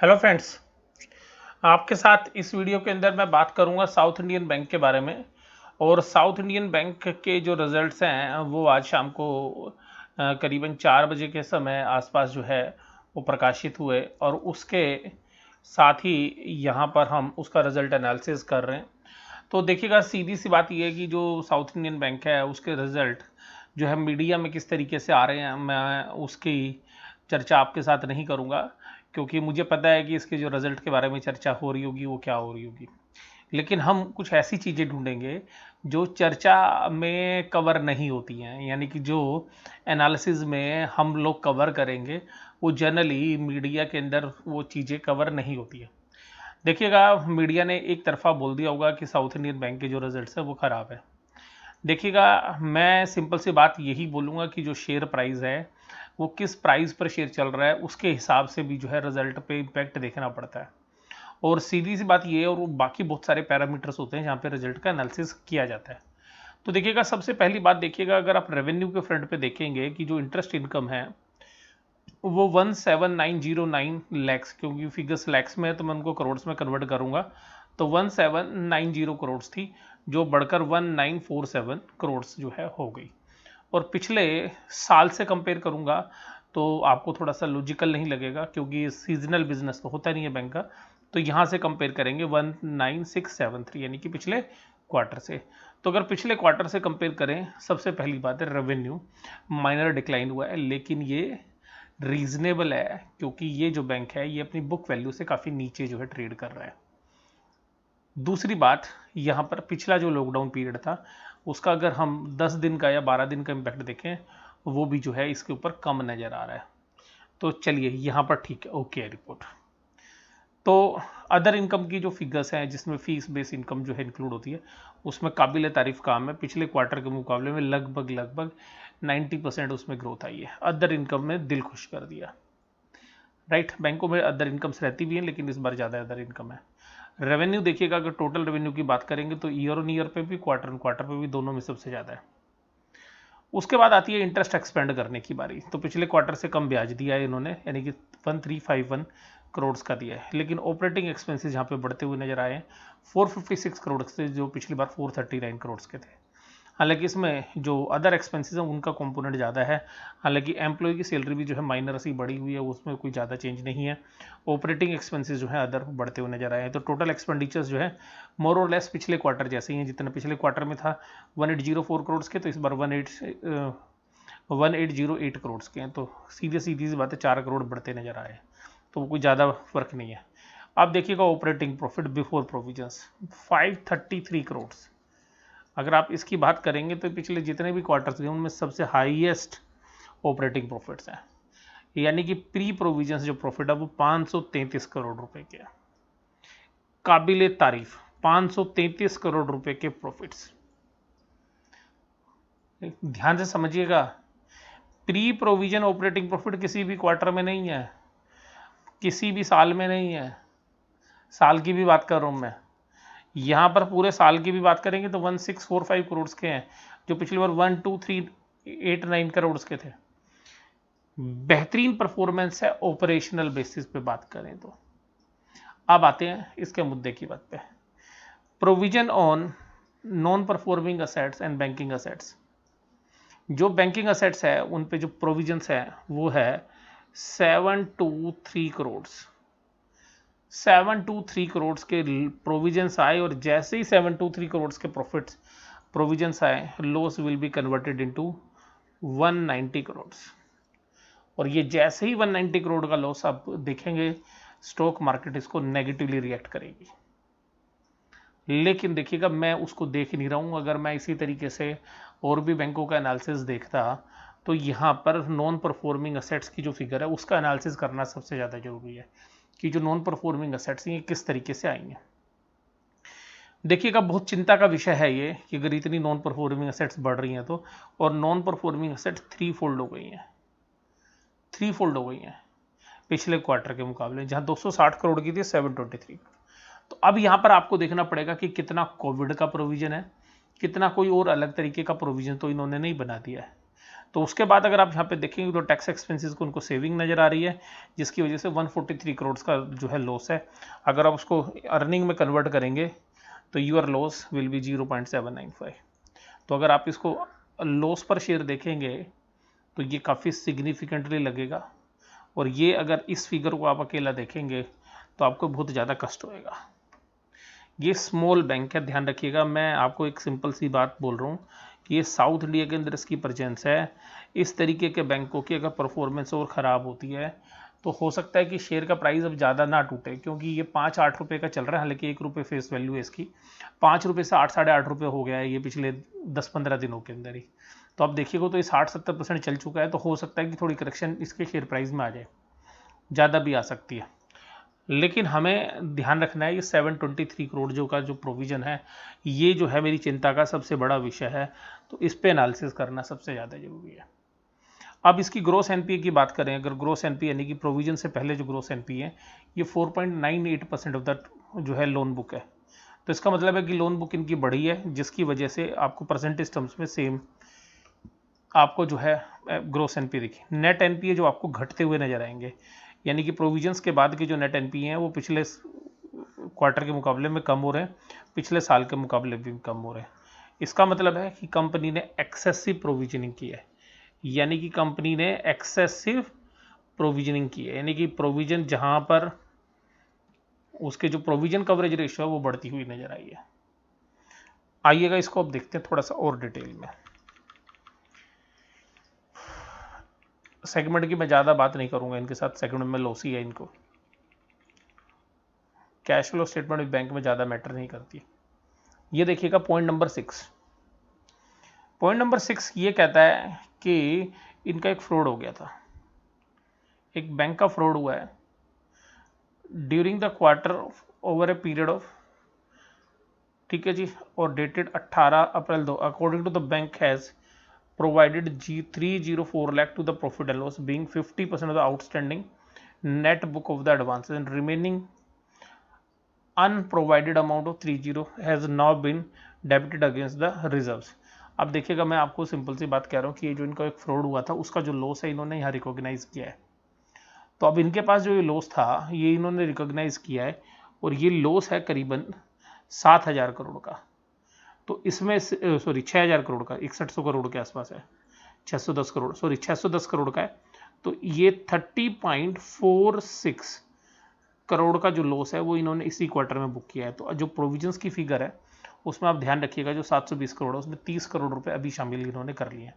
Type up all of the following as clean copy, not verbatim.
Hello friends. आपके साथ इस वीडियो के अंदर मैं बात करूंगा साउथ इंडियन बैंक के बारे में। और साउथ इंडियन बैंक के जो रिजल्ट्स हैं वो आज शाम को करीबन 4 बजे के समय आसपास जो है वो प्रकाशित हुए, और उसके साथ ही यहाँ पर हम उसका रिजल्ट एनालिसिस कर रहे हैं। तो देखिएगा, सीधी सी बात यह है कि जो साउथ इंडियन बैंक है उसके रिजल्ट जो है मीडिया में किस तरीके से आ रहे हैं, मैं उसकी चर्चा आपके साथ नहीं करूंगा, क्योंकि मुझे पता है कि इसके जो रिजल्ट के बारे में चर्चा हो रही होगी वो क्या हो रही होगी। लेकिन हम कुछ ऐसी चीज़ें ढूंढेंगे जो चर्चा में कवर नहीं होती हैं, यानी कि जो एनालिसिस में हम लोग कवर करेंगे वो जनरली मीडिया के अंदर वो चीज़ें कवर नहीं होती है। देखिएगा, मीडिया ने एक तरफा बोल दिया होगा कि साउथ इंडियन बैंक के जो रिजल्ट्स है वो ख़राब है। देखिएगा, मैं सिंपल सी बात यही बोलूँगा कि जो शेयर प्राइस है वो किस प्राइस पर शेयर चल रहा है उसके हिसाब से भी जो है रिजल्ट पे इम्पैक्ट देखना पड़ता है। और सीधी सी बात ये है, और वो बाकी बहुत सारे पैरामीटर्स होते हैं जहाँ पे रिजल्ट का एनालिसिस किया जाता है। तो देखिएगा, सबसे पहली बात देखिएगा, अगर आप रेवेन्यू के फ्रंट पे देखेंगे कि जो इंटरेस्ट इनकम है वो 17909 लैक्स, क्योंकि फिगर्स लैक्स में है तो मैं उनको करोड़ में कन्वर्ट करूंगा, तो 1790 करोड़ थी, जो बढ़कर 1947 करोड़ जो है हो गई। और पिछले साल से कंपेयर करूंगा तो आपको थोड़ा सा लॉजिकल नहीं लगेगा, क्योंकि सीजनल बिजनेस तो होता नहीं है बैंक का। तो यहाँ से कंपेयर करेंगे 19673, यानी कि पिछले क्वार्टर से। तो अगर पिछले क्वार्टर से कंपेयर करें, सबसे पहली बात है रेवेन्यू माइनर डिक्लाइन हुआ है, लेकिन ये रीजनेबल है, क्योंकि ये जो बैंक है ये अपनी बुक वैल्यू से काफ़ी नीचे जो है ट्रेड कर रहा है। दूसरी बात, यहाँ पर पिछला जो लॉकडाउन पीरियड था उसका अगर हम 10 दिन का या 12 दिन का इम्पैक्ट देखें, वो भी जो है इसके ऊपर कम नज़र आ रहा है। तो चलिए यहाँ पर ठीक है, ओके रिपोर्ट। तो अदर इनकम की जो फिगर्स हैं जिसमें फीस बेस इनकम जो है इंक्लूड होती है, उसमें काबिल तारीफ काम है, पिछले क्वार्टर के मुकाबले में लगभग 90% उसमें ग्रोथ आई है। अदर इनकम में दिल खुश कर दिया। राइट, बैंकों में अदर इनकम्स रहती भी हैं, लेकिन इस बार ज़्यादा अदर इनकम है। रेवेन्यू देखिएगा, अगर टोटल रेवेन्यू की बात करेंगे तो ईयर ऑन ईयर पे भी, क्वार्टर ऑन क्वार्टर पे भी, दोनों में सबसे ज़्यादा है। उसके बाद आती है इंटरेस्ट एक्सपेंड करने की बारी। तो पिछले क्वार्टर से कम ब्याज दिया है इन्होंने, यानी कि 1351 करोड़ का दिया है, लेकिन ऑपरेटिंग एक्सपेंसेस यहाँ पे बढ़ते हुए नजर आए हैं 456 करोड़ से, जो पिछली बार 439 करोड़ के थे। हालांकि इसमें जो अदर एक्सपेंसेस हैं उनका कंपोनेंट ज़्यादा है। हालांकि एम्प्लॉय की सैलरी भी जो है माइनर सी बढ़ी हुई है, उसमें कोई ज़्यादा चेंज नहीं है। ऑपरेटिंग एक्सपेंसेस जो है अदर बढ़ते हुए नजर आए हैं। तो टोटल एक्सपेंडिचर्स जो है मोर और लेस पिछले क्वार्टर जैसे ही हैं, जितना पिछले क्वार्टर में था 1804 करोड़ के, तो इस बार 1808 करोड़ के हैं। तो सीधी सी बात है, 4 करोड़ बढ़ते नजर आए, तो कोई ज़्यादा फर्क नहीं है। अब देखिएगा, operating profit before provisions 533 crore. अगर आप इसकी बात करेंगे तो पिछले जितने भी क्वार्टर्स हैं उनमें सबसे हाईएस्ट ऑपरेटिंग प्रॉफिट्स हैं, यानी कि प्री प्रोविजंस जो प्रॉफिट है वो 533 करोड़ रुपए के, काबिले तारीफ 533 करोड़ रुपए के प्रॉफिट्स। ध्यान से समझिएगा, प्री प्रोविजन ऑपरेटिंग प्रॉफिट किसी भी क्वार्टर में नहीं है, किसी भी साल में नहीं है। साल की भी बात कर रहा हूं मैं, यहां पर पूरे साल की भी बात करेंगे तो 1645 करोड़ के हैं, जो पिछली बार 12389 करोड़ के थे। बेहतरीन परफॉर्मेंस है ऑपरेशनल बेसिस पे बात करें तो। अब आते हैं इसके मुद्दे की बात पे, provision on non performing assets and banking assets. जो बैंकिंग असेट्स है उन पे जो प्रोविजंस है वो है 723 करोड़। 723 करोड़ के प्रोविजंस आए, और जैसे ही 723 करोड़ के प्रॉफिट्स प्रोविजंस आए, loss will be converted into 190 crore. और ये जैसे ही 190 करोड़ का लॉस आप देखेंगे, स्टॉक मार्केट इसको नेगेटिवली रिएक्ट करेगी। लेकिन देखिएगा, मैं उसको देख नहीं रहा हूं। अगर मैं इसी तरीके से और भी बैंकों का एनालिसिस देखता तो यहाँ पर नॉन परफॉर्मिंग असेट्स की जो फिगर है उसका एनालिसिस करना सबसे ज़्यादा जरूरी है, कि जो नॉन परफॉर्मिंग असेट्स हैं ये किस तरीके से आएंगे। देखिएगा, बहुत चिंता का विषय है ये कि अगर इतनी नॉन परफॉर्मिंग असेट्स बढ़ रही हैं तो, और नॉन परफॉर्मिंग असेट्स 3 फोल्ड हो गई हैं, 3 फोल्ड हो गई हैं पिछले क्वार्टर के मुकाबले, जहां 260 करोड़ की थी 723। तो अब यहां पर आपको देखना पड़ेगा कि कितना कोविड का प्रोविजन है, कितना कोई और अलग तरीके का प्रोविजन तो इन्होंने नहीं बना दिया है। तो उसके बाद अगर आप यहाँ पे देखेंगे तो टैक्स एक्सपेंसेस को उनको सेविंग नज़र आ रही है, जिसकी वजह से 143 करोड़ का जो है लॉस है। अगर आप उसको अर्निंग में कन्वर्ट करेंगे तो यूर लॉस विल बी 0.795। तो अगर आप इसको लॉस पर शेयर देखेंगे तो ये काफ़ी सिग्निफिकेंटली लगेगा, और ये अगर इस फिगर को आप अकेला देखेंगे तो आपको बहुत ज़्यादा कष्ट होएगा। ये स्मॉल बैंक है, ध्यान रखिएगा। मैं आपको एक सिंपल सी बात बोल रहा हूँ कि ये साउथ इंडिया के अंदर इसकी प्रेजेंस है। इस तरीके के बैंकों की अगर परफॉर्मेंस और ख़राब होती है तो हो सकता है कि शेयर का प्राइस अब ज़्यादा ना टूटे, क्योंकि ये 5-8 रुपये का चल रहा है, हालांकि 1 रुपये फेस वैल्यू है इसकी। 5 रुपये से 8-8.5 रुपये हो गया है ये पिछले 10-15 दिनों के अंदर ही। तो आप देखिएगा तो ये 60-70% चल चुका है, तो हो सकता है कि थोड़ी करेक्शन इसके शेयर प्राइस में आ जाए, ज़्यादा भी आ सकती है। लेकिन हमें ध्यान रखना है ये 723 करोड़ जो का जो प्रोविज़न है, ये जो है मेरी चिंता का सबसे बड़ा विषय है। तो इस पे एनालिसिस करना सबसे ज़्यादा ज़रूरी है। अब इसकी ग्रोस एनपीए की बात करें, अगर ग्रोस एनपीए यानी कि प्रोविजन से पहले जो ग्रोस एनपीए है, ये 4.98% ऑफ द जो है लोन बुक है। तो इसका मतलब है कि लोन बुक इनकी बढ़ी है, जिसकी वजह से आपको परसेंटेज टर्म्स में सेम आपको जो है ग्रोस एनपीए दिखी। नेट एनपीए जो आपको घटते हुए नजर आएंगे, यानी कि प्रोविजंस के बाद के जो नेट एनपीए हैं वो पिछले क्वार्टर के मुकाबले में कम हो रहे हैं, पिछले साल के मुकाबले भी कम हो रहे हैं। इसका मतलब है कि कंपनी ने एक्सेसिव प्रोविजनिंग की है, यानी कि कंपनी ने एक्सेसिव प्रोविजनिंग की है, यानी कि प्रोविजन जहां पर उसके जो प्रोविजन कवरेज रेशियो है वो बढ़ती हुई नजर आई है। आइएगा इसको अब देखते हैं थोड़ा सा और डिटेल में। सेगमेंट की मैं ज़्यादा बात नहीं करूंगा इनके साथ, सेगमेंट में लॉस ही है इनको। कैश फ्लो स्टेटमेंट भी बैंक में ज़्यादा मैटर नहीं करती। ये देखिएगा पॉइंट नंबर 6। पॉइंट नंबर 6 ये कहता है कि इनका एक फ्रॉड हो गया था, एक बैंक का फ्रॉड हुआ है during the quarter over a period of, ठीक है जी, और dated 18 April 2। According to the bank has provided G304 lakh to the profit and loss, being 50% of the outstanding net book of the advances, and remaining unprovided amount of 30 has now been debited against the reserves। अब देखिएगा, मैं आपको simple सी बात कह रहा हूँ कि ये जो इनका एक फ्रॉड हुआ था उसका जो लॉस है इन्होंने यहाँ रिकॉग्नाइज किया है। तो अब इनके पास जो ये लॉस था ये इन्होंने रिकॉग्नाइज किया है, और ये लॉस है करीबन 7,000 करोड़ का। तो इसमें सॉरी 6,000 करोड़ का, 6100 करोड़ के आसपास है, 610 करोड़, सॉरी 610 करोड़ का है। तो ये 30.46 करोड़ का जो लॉस है वो इन्होंने इसी क्वार्टर में बुक किया है। तो जो प्रोविजंस की फिगर है उसमें आप ध्यान रखिएगा, जो 720 करोड़ है उसमें 30 करोड़ रुपए अभी शामिल इन्होंने कर लिए हैं।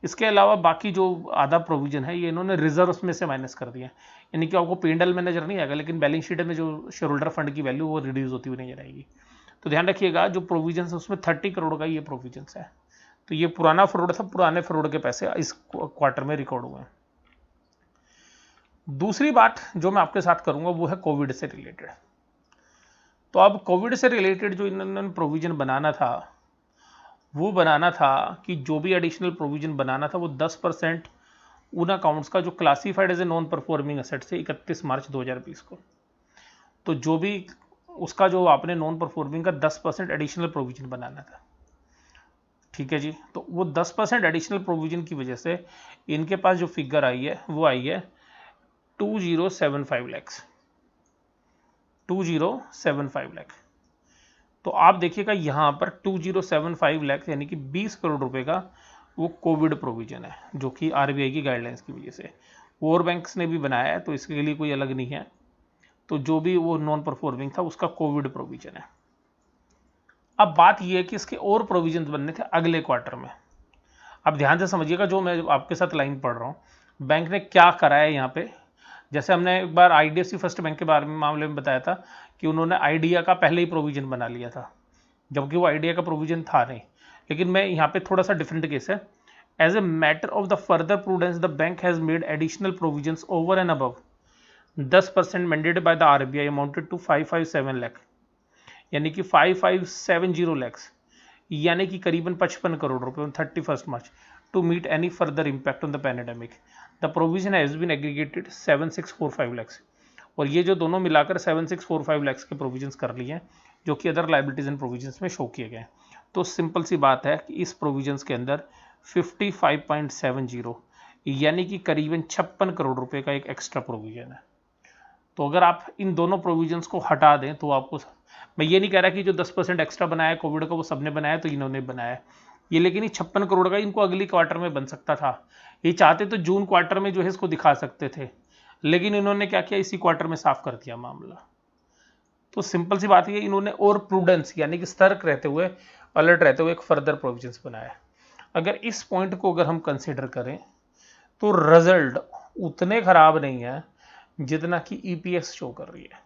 इसके अलावा बाकी जो आधा प्रोविजन है ये इन्होंने रिजर्व में से माइनस कर दिया, यानी कि आपको P&L में नजर नहीं आएगा, लेकिन बैलेंस शीट में जो शेयर होल्डर फंड की वैल्यू वो रिड्यूस होती हुई नजर आएगी। तो ध्यान रखिएगा, जो प्रोविजन है उसमें 30 करोड़ का ये प्रोविजन है। तो ये पुराना फ्रॉड था, पुराने फ्रॉड के पैसे इस क्वार्टर में रिकॉर्ड हुए हैं। दूसरी बात जो मैं आपके साथ करूंगा वो है कोविड से रिलेटेड। तो अब कोविड से रिलेटेड जो इन्होंने प्रोविजन बनाना था वो बनाना था कि जो भी एडिशनल प्रोविजन बनाना था वो 10% उन अकाउंट्स का जो classified as a non performing asset से 31 मार्च 2020 को। तो जो भी उसका जो आपने नॉन परफॉर्मिंग का 10% एडिशनल प्रोविजन बनाना था, ठीक है जी। तो वो 10% एडिशनल प्रोविजन की वजह से इनके पास जो फिगर आई है वो आई है 2075 लाख, 2075 लाख। तो आप देखिएगा यहाँ पर 2075 लाख यानी कि 20 करोड़ रुपए का वो कोविड प्रोविजन है, जो कि आरबीआई की गाइडलाइंस की वजह से और बैंक्स ने भी बनाया है, तो इसके लिए कोई अलग नहीं है। तो जो भी वो नॉन परफॉर्मिंग था उसका कोविड प्रोविजन है। अब बात यह है कि इसके और प्रोविजन बनने थे अगले क्वार्टर में। अब ध्यान से समझिएगा, जो मैं आपके साथ लाइन पढ़ रहा हूँ, बैंक ने क्या करा है यहाँ पे। जैसे हमने एक बार आईडीएफसी फर्स्ट बैंक के बारे में मामले में बताया था कि उन्होंने आइडिया का पहले ही प्रोविजन बना लिया था, जबकि वो आइडिया का प्रोविजन था नहीं। लेकिन मैं यहाँ पे थोड़ा सा डिफरेंट केस है। As a matter of the further prudence the bank has made additional provisions over and above 10% mandated by the RBI amounted to 557 lakh, यानी कि 5570 लैक्स, यानी कि करीबन 55 करोड़ रुपए on 31 March to meet any further impact on the pandemic. The provision has been aggregated 7645 lakhs, और ये जो दोनों मिलाकर 7645 लैक्स के प्रोविजंस कर लिए हैं, जो कि अदर लाइबिलिटीज एंड प्रोविजंस में शो किए गए हैं। तो सिंपल सी बात है कि इस प्रोविजंस के अंदर 55.70, यानी कि करीबन 56 करोड़ रुपए का एक एक्स्ट्रा प्रोविजन है। तो अगर आप इन दोनों प्रोविजंस को हटा दें तो आपको, मैं ये नहीं कह रहा कि जो 10% एक्स्ट्रा बनाया कोविड का वो सबने बनाया तो इन्होंने बनाया ये, लेकिन ये 56 करोड़ का इनको अगली क्वार्टर में बन सकता था। ये चाहते तो जून क्वार्टर में जो है इसको दिखा सकते थे, लेकिन इन्होंने क्या किया, इसी क्वार्टर में साफ कर दिया मामला। तो सिंपल सी बात है, इन्होंने और प्रूडेंस यानी कि सतर्क रहते हुए, अलर्ट रहते हुए एक फर्दर प्रोविजंस बनाया। अगर इस पॉइंट को अगर हम कंसिडर करें तो रिजल्ट उतने खराब नहीं है जितना कि ईपीएस शो कर रही है।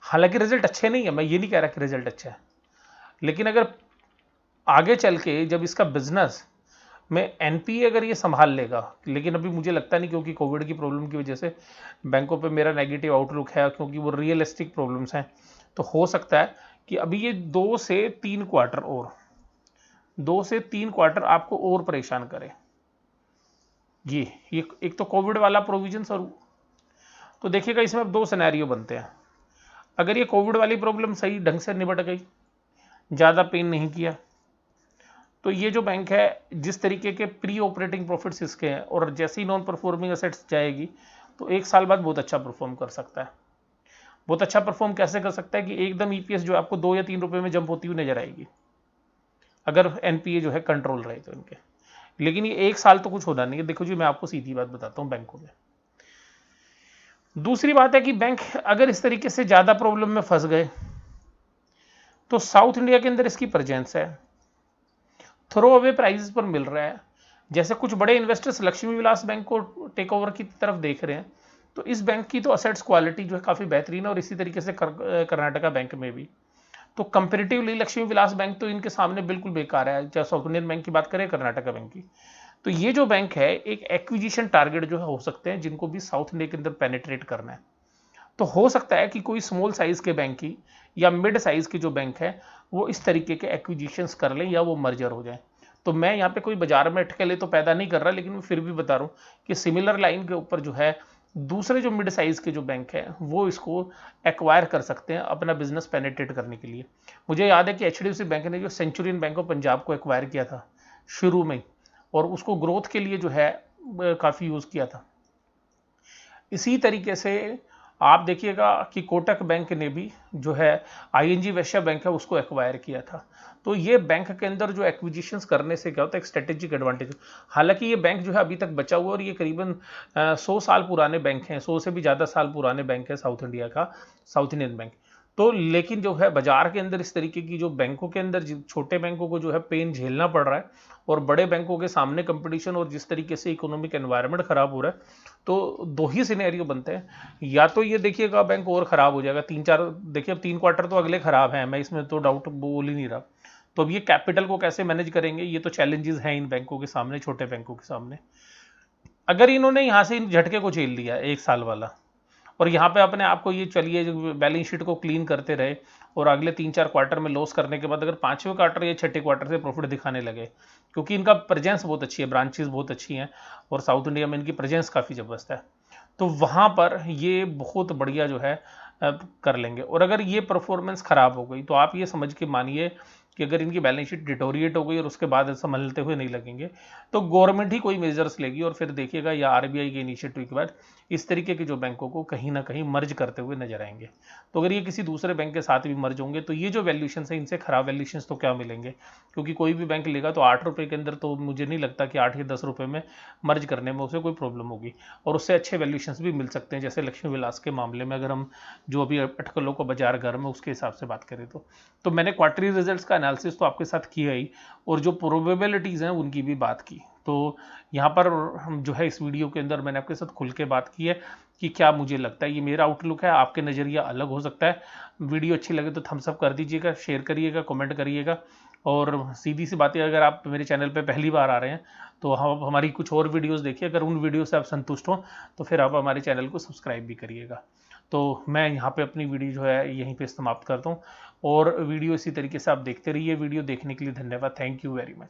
हालांकि रिजल्ट अच्छे नहीं है, मैं ये नहीं कह रहा कि रिजल्ट अच्छा है, लेकिन अगर आगे चल के जब इसका बिजनेस में एनपीए अगर ये संभाल लेगा, लेकिन अभी मुझे लगता नहीं, क्योंकि कोविड की प्रॉब्लम की वजह से बैंकों पे मेरा नेगेटिव आउटलुक है, क्योंकि वो रियलिस्टिक प्रॉब्लम्स हैं। तो हो सकता है कि अभी ये 2 से 3 क्वार्टर आपको और परेशान करे। ये एक तो कोविड वाला प्रोविजन और तो देखिएगा इसमें अब 2 सिनेरियो बनते हैं। अगर ये कोविड वाली प्रॉब्लम सही ढंग से निपट गई, ज़्यादा पेन नहीं किया, तो ये जो बैंक है जिस तरीके के प्री ऑपरेटिंग प्रॉफिट्स इसके हैं और जैसी नॉन परफॉर्मिंग एसेट्स जाएगी तो 1 साल बाद बहुत अच्छा परफॉर्म कर सकता है। बहुत अच्छा परफॉर्म कैसे कर सकता है कि एकदम ईपीएस जो आपको 2 या 3 रुपए में जंप होती हुई नजर आएगी अगर एनपीए जो है कंट्रोल रहे तो इनके। लेकिन ये 1 साल तो कुछ होना नहीं है। देखो जी, मैं आपको सीधी बात बताता हूँ बैंकों में। दूसरी बात है कि बैंक अगर इस तरीके से ज़्यादा प्रॉब्लम में फंस गए तो साउथ इंडिया के अंदर इसकी प्रेजेंस है, थ्रो अवे प्राइस पर मिल रहा है। जैसे कुछ बड़े इन्वेस्टर्स लक्ष्मी विलास बैंक को टेक ओवर की तरफ देख रहे हैं, तो इस बैंक की तो असेट्स क्वालिटी जो है काफ़ी बेहतरीन है, और इसी तरीके से कर्नाटका बैंक में भी। तो कंपेरेटिवली लक्ष्मी विलास बैंक तो इनके सामने बिल्कुल बेकार है, चाहे साउथ इंडियन बैंक की बात करें, कर्नाटका बैंक की। तो ये जो बैंक है एक एक्विजिशन टारगेट जो है हो सकते हैं जिनको भी साउथ इंडिया के अंदर पेनिट्रेट करना है। तो हो सकता है कि कोई स्मॉल साइज के बैंक की या मिड साइज की जो बैंक है वो इस तरीके के एक्विजिशंस कर लें या वो मर्जर हो जाए। तो मैं यहाँ पे कोई बाजार में अटकले तो पैदा नहीं कर रहा, लेकिन मैं फिर भी बता रहा हूँ कि सिमिलर लाइन के ऊपर जो है दूसरे जो मिड साइज के जो बैंक हैं वो इसको एक्वायर कर सकते हैं अपना बिजनेस पेनिट्रेट करने के लिए। मुझे याद है कि एचडीएफसी बैंक ने जो सेंचुरियन बैंक ऑफ पंजाब को एक्वायर किया था शुरू में, और उसको ग्रोथ के लिए जो है काफ़ी यूज़ किया था। इसी तरीके से आप देखिएगा कि कोटक बैंक ने भी जो है आईएनजी वैश्य बैंक है उसको एक्वायर किया था। तो ये बैंक के अंदर जो एक्विजिशंस करने से क्या होता है, एक स्ट्रेटेजिक एडवांटेज। हालांकि ये बैंक जो है अभी तक बचा हुआ और ये करीबन 100 साल पुराने बैंक हैं, 100 से भी ज़्यादा साल पुराने बैंक है साउथ इंडिया का, साउथ इंडियन बैंक। तो लेकिन जो है बाजार के अंदर इस तरीके की जो बैंकों के अंदर छोटे बैंकों को जो है पेन झेलना पड़ रहा है, और बड़े बैंकों के सामने कंपटीशन और जिस तरीके से इकोनॉमिक एनवायरनमेंट खराब हो रहा है, तो 2 ही सिनेरियो बनते हैं। या तो ये देखिएगा बैंक और खराब हो जाएगा, 3-4, देखिए अब 3 क्वार्टर तो अगले खराब हैं, मैं इसमें तो डाउट बोल ही नहीं रहा। तो अब ये कैपिटल को कैसे मैनेज करेंगे, ये तो चैलेंजेस हैं इन बैंकों के सामने, छोटे बैंकों के सामने। अगर इन्होंने यहाँ से इन झटके को झेल लिया 1 साल वाला, और यहाँ पे अपने आप को ये चलिए बैलेंस शीट को क्लीन करते रहे, और अगले 3-4 क्वार्टर में लॉस करने के बाद अगर 5वें क्वार्टर या 6ठे क्वार्टर से प्रॉफिट दिखाने लगे, क्योंकि इनका प्रेजेंस बहुत अच्छी है, ब्रांचेस बहुत अच्छी हैं और साउथ इंडिया में इनकी प्रेजेंस काफ़ी ज़बरदस्त है, तो वहाँ पर ये बहुत बढ़िया जो है कर लेंगे। और अगर ये परफॉर्मेंस ख़राब हो गई तो आप ये समझ के मानिए कि अगर इनकी बैलेंस शीट डिटोरिएट हो गई और उसके बाद संभलते हुए नहीं लगेंगे, तो गवर्नमेंट ही कोई मेजर्स लेगी, और फिर देखिएगा या आरबीआई के इनिशिएटिव के बाद इस तरीके के जो बैंकों को कहीं ना कहीं मर्ज करते हुए नजर आएंगे। तो अगर ये किसी दूसरे बैंक के साथ भी मर्ज होंगे तो ये जो वैल्यूशन है इनसे खराब वैल्यूशन तो क्या मिलेंगे, क्योंकि कोई भी बैंक लेगा तो 8 रुपये के अंदर, तो मुझे नहीं लगता कि 8 या 10 रुपये में मर्ज करने में उसे कोई प्रॉब्लम होगी, और उससे अच्छे वैल्यूशन भी मिल सकते हैं, जैसे लक्ष्मी विलास के मामले में अगर हम जो अभी अटकलों को बाजार घर में उसके हिसाब से बात करें तो मैंने क्वार्टरली रिजल्ट्स का एनालिसिस तो आपके साथ किया ही, और जो प्रोबेबिलिटीज़ हैं उनकी भी बात की। तो यहाँ पर हम जो है इस वीडियो के अंदर मैंने आपके साथ खुल के बात की है कि क्या मुझे लगता है, ये मेरा आउटलुक है, आपके नज़रिया अलग हो सकता है। वीडियो अच्छी लगे तो थम्स अप कर दीजिएगा, शेयर करिएगा, कमेंट करिएगा, और सीधी सी बात है, अगर आप मेरे चैनल पे पहली बार आ रहे हैं तो हम हमारी कुछ और वीडियोस देखिए, अगर उन वीडियो से आप संतुष्ट हो तो फिर आप हमारे चैनल को सब्सक्राइब भी करिएगा। तो मैं यहाँ पे अपनी वीडियो जो है यहीं पे समाप्त करता हूँ, और वीडियो इसी तरीके से आप देखते रहिए। वीडियो देखने के लिए धन्यवाद, थैंक यू वेरी मच।